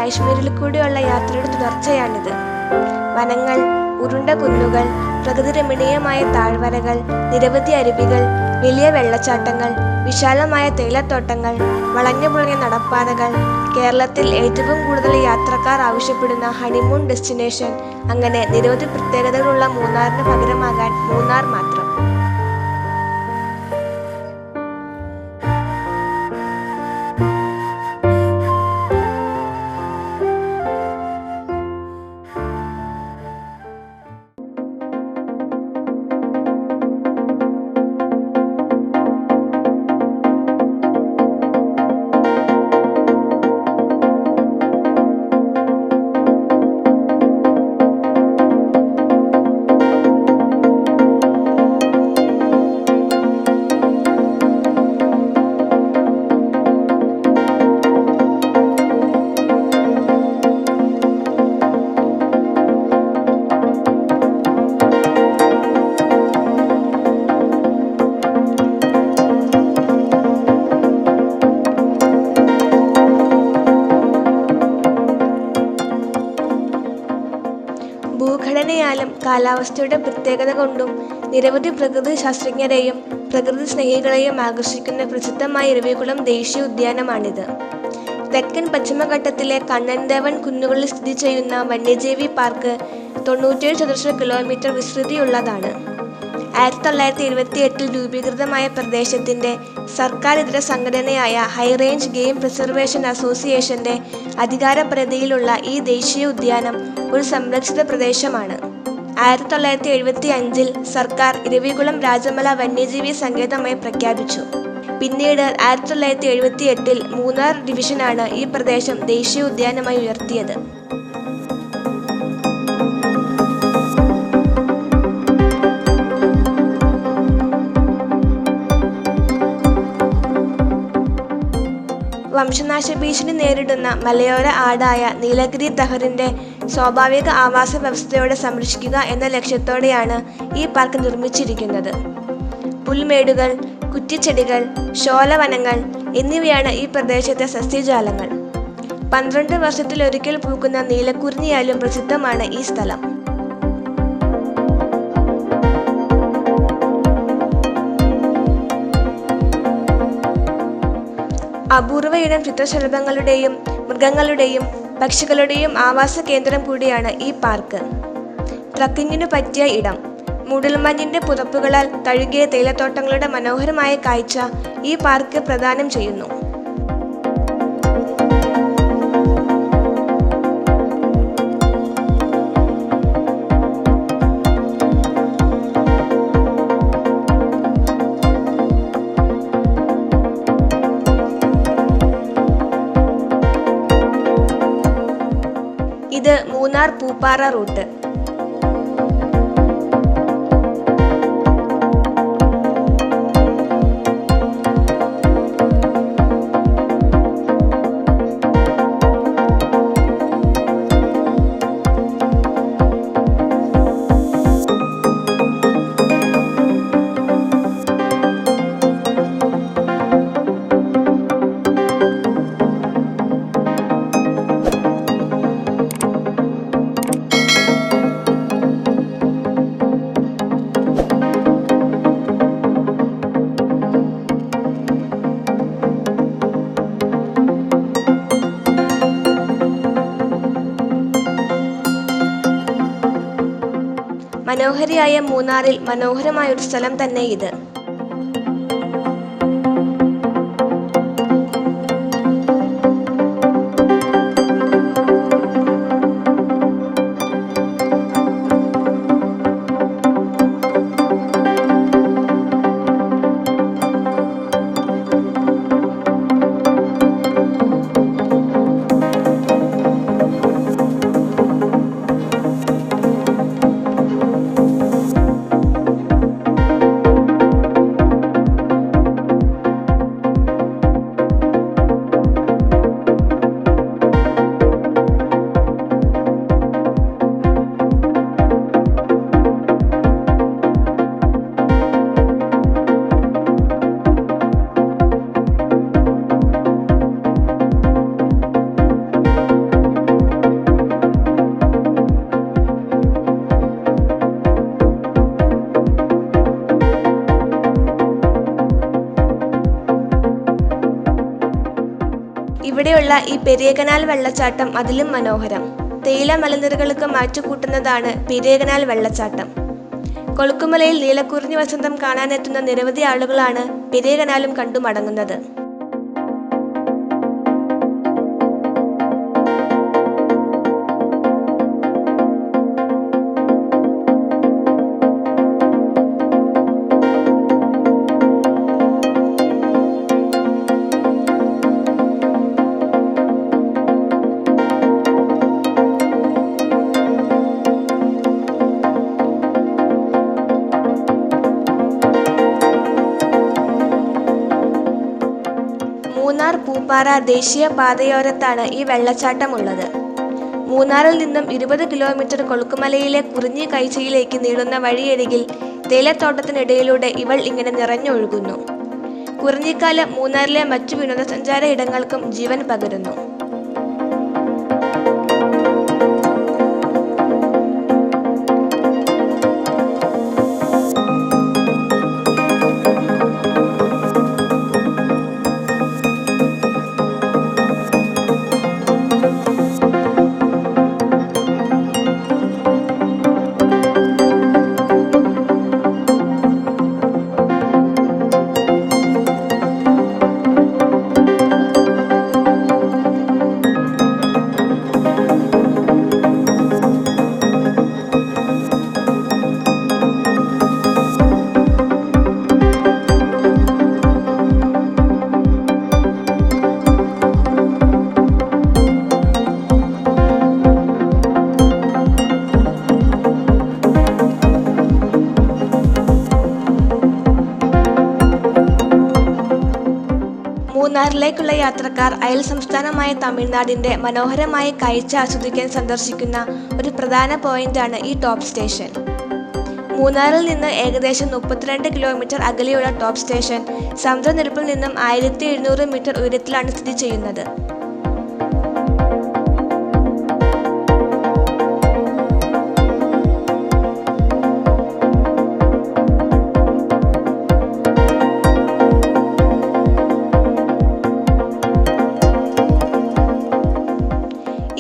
കാശ്മീരിൽ കൂടിയുള്ള യാത്രയുടെ തുടർച്ചയാണിത്. വനങ്ങൾ, ഉരുണ്ട കുന്നുകൾ, പ്രകൃതിരമണീയമായ താഴ്വരകൾ, നിരവധി അരുവികൾ, വലിയ വെള്ളച്ചാട്ടങ്ങൾ, വിശാലമായ തേയിലത്തോട്ടങ്ങൾ, വളഞ്ഞുപുളഞ്ഞ നടപ്പാതകൾ, കേരളത്തിൽ ഏറ്റവും കൂടുതൽ യാത്രക്കാർ ആവശ്യപ്പെടുന്ന ഹണിമൂൺ ഡെസ്റ്റിനേഷൻ, അങ്ങനെ നിരവധി പ്രത്യേകതകളുള്ള മൂന്നാറിന് പകരമാകാൻ മൂന്നാർ മാത്രം. ഭൂഘടനയാലും കാലാവസ്ഥയുടെ പ്രത്യേകത കൊണ്ടും നിരവധി പ്രകൃതി ശാസ്ത്രജ്ഞരെയും പ്രകൃതി സ്നേഹികളെയും ആകർഷിക്കുന്ന പ്രസിദ്ധമായ ഇരവികുളം ദേശീയ ഉദ്യാനമാണിത്. തെക്കൻ പശ്ചിമഘട്ടത്തിലെ കണ്ണൻദേവൻ കുന്നുകളിൽ സ്ഥിതി ചെയ്യുന്ന വന്യജീവി പാർക്ക് 97 ചതുരശ്ര കിലോമീറ്റർ വിസ്തൃതിയുള്ളതാണ്. 1978 രൂപീകൃതമായ പ്രദേശത്തിന്റെ സർക്കാരിതര സംഘടനയായ ഹൈറേഞ്ച് ഗെയിം പ്രിസർവേഷൻ അസോസിയേഷന്റെ അധികാരപരിധിയിലുള്ള ഈ ദേശീയ ഉദ്യാനം ഒരു സംരക്ഷിത പ്രദേശമാണ്. 1975 സർക്കാർ ഇരവികുളം രാജമല വന്യജീവി സങ്കേതമായി പ്രഖ്യാപിച്ചു. പിന്നീട് 1978 മൂന്നാർ ഡിവിഷനാണ് ഈ പ്രദേശം ദേശീയ ഉദ്യാനമായി ഉയർത്തിയത്. വംശനാശ ഭീഷണി നേരിടുന്ന മലയോര ആടായ നീലഗിരി തഹറിന്റെ സ്വാഭാവിക ആവാസ വ്യവസ്ഥയോടെ സംരക്ഷിക്കുക എന്ന ലക്ഷ്യത്തോടെയാണ് ഈ പാർക്ക് നിർമ്മിച്ചിരിക്കുന്നത്. പുൽമേടുകൾ, കുറ്റിച്ചെടികൾ, ശോലവനങ്ങൾ എന്നിവയാണ് ഈ പ്രദേശത്തെ സസ്യജാലങ്ങൾ. 12 വർഷത്തിലൊരിക്കൽ പൂക്കുന്ന നീലക്കുറിഞ്ഞിയാലും പ്രസിദ്ധമാണ് ഈ സ്ഥലം. അപൂർവ ഇനം ചിത്രശലഭങ്ങളുടെയും മൃഗങ്ങളുടെയും പക്ഷികളുടെയും ആവാസ കേന്ദ്രം കൂടിയാണ് ഈ പാർക്ക്. ട്രക്കിങ്ങിനു പറ്റിയ ഇടം. മൂടൽമഞ്ഞിന്റെ പുതപ്പുകളാൽ തഴുകിയ തേയിലത്തോട്ടങ്ങളുടെ മനോഹരമായ കാഴ്ച ഈ പാർക്ക് പ്രദാനം ചെയ്യുന്നു. ഇത് മൂന്നാർ പൂപ്പാറ റൂട്ട്. മനോഹരിയായ മൂന്നാറിൽ മനോഹരമായൊരു സ്ഥലം തന്നെ ഇത്. ഇവിടെയുള്ള ഈ പെരിയ കനാൽ വെള്ളച്ചാട്ടം അതിലും മനോഹരം. തേയില മലനിരകൾക്ക് മാറ്റുകൂട്ടുന്നതാണ് പെരിയ കനാൽ വെള്ളച്ചാട്ടം. കൊളുക്കുമലയിൽ നീലക്കുറിഞ്ഞി വസന്തം കാണാനെത്തുന്ന നിരവധി ആളുകളാണ് പെരിയ കനാലും കണ്ടു മടങ്ങുന്നത്. മൂന്നാർ പൂപ്പാറ ദേശീയ പാതയോരത്താണ് ഈ വെള്ളച്ചാട്ടം ഉള്ളത്. മൂന്നാറിൽ നിന്നും 20 കിലോമീറ്റർ കൊളുക്കുമലയിലെ കുറിഞ്ഞി കാഴ്ചയിലേക്ക് നീളുന്ന വഴിയരികിൽ തേയിലത്തോട്ടത്തിനിടയിലൂടെ ഇവൾ ഇങ്ങനെ നിറഞ്ഞൊഴുകുന്നു. കുറിഞ്ഞിക്കാലം മൂന്നാറിലെ മറ്റു വിനോദസഞ്ചാര ഇടങ്ങൾക്കും ജീവൻ പകരുന്നു. മൂന്നാറിലേക്കുള്ള യാത്രക്കാർ അയൽ സംസ്ഥാനമായ തമിഴ്നാടിന്റെ മനോഹരമായ കാഴ്ച ആസ്വദിക്കാൻ സന്ദർശിക്കുന്ന ഒരു പ്രധാന പോയിന്റാണ് ഈ ടോപ്പ് സ്റ്റേഷൻ. മൂന്നാറിൽ നിന്ന് ഏകദേശം 32 കിലോമീറ്റർ അകലെയുള്ള ടോപ്പ് സ്റ്റേഷൻ സമുദ്രനിരപ്പിൽ നിന്നും 1700 മീറ്റർ ഉയരത്തിലാണ് സ്ഥിതി ചെയ്യുന്നത്.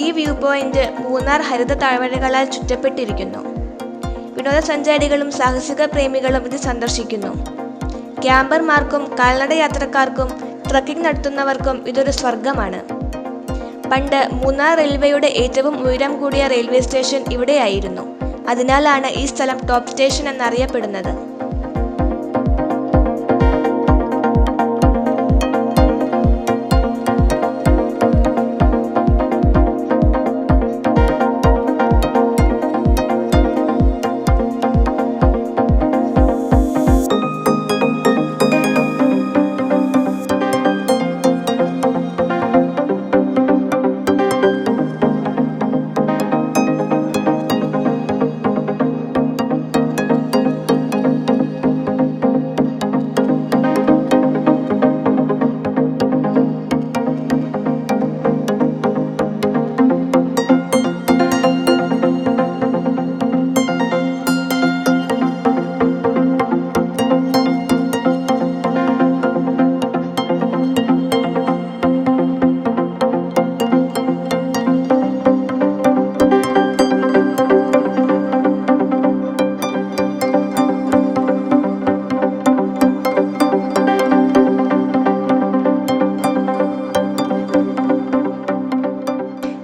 ഈ വ്യൂ പോയിന്റ് മൂന്നാർ ഹരിത താഴ്വരകളാൽ ചുറ്റപ്പെട്ടിരിക്കുന്നു. വിനോദസഞ്ചാരികളും സാഹസിക പ്രേമികളും ഇത് സന്ദർശിക്കുന്നു. ക്യാമ്പർമാർക്കും കാൽനട യാത്രക്കാർക്കും ട്രക്കിംഗ് നടത്തുന്നവർക്കും ഇതൊരു സ്വർഗമാണ്. പണ്ട് മൂന്നാർ റെയിൽവേയുടെ ഏറ്റവും ഉയരം കൂടിയ റെയിൽവേ സ്റ്റേഷൻ ഇവിടെയായിരുന്നു. അതിനാലാണ് ഈ സ്ഥലം ടോപ്പ് സ്റ്റേഷൻ എന്നറിയപ്പെടുന്നത്.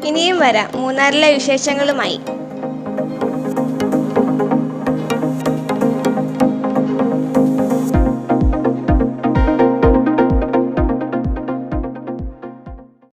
ഇനിയും വരാം മൂന്നാറിലെ വിശേഷങ്ങളുമായി.